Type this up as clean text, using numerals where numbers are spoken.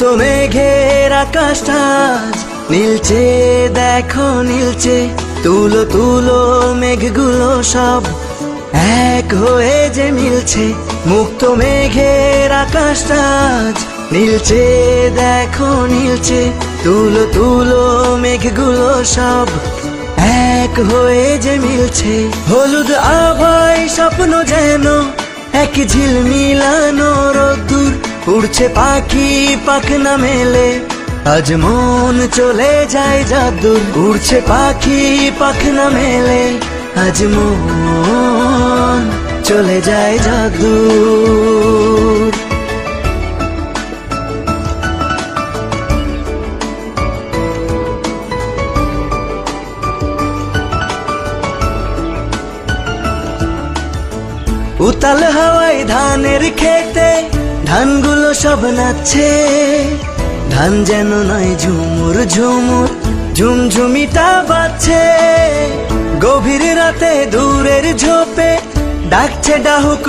মুক্ত মেঘের আকাশটা আজ নীলচে, দেখো নীলচে। তুলো তুলো মেঘগুলো সব এক হয়ে যে মিলছে। মুক্ত মেঘের আকাশটা আজ নীলচে, দেখো নীলচে। তুলো তুলো মেঘগুলো সব এক হয়ে যে মিলছে। হলুদ আভায় স্বপ্ন যেন এক ঝিলমিলানো রোদ্দুর। উড়ছে পাখি পাখনা মেলে, আজ মন চলে যায় যাদুর। উড়ছে পাখি পাখনা মেলে, আজ মন চলে যায় যাদুর। উতাল হাওয়ায় ধানের খেতে ধানগুলো সব নাচছে। ধান যেন নয় ঝুমুর ঝুমুর, ঝুমঝুমিটা বাজছে। গভীর রাতে দূরের ঝোপে ডাকছে ডাহুক।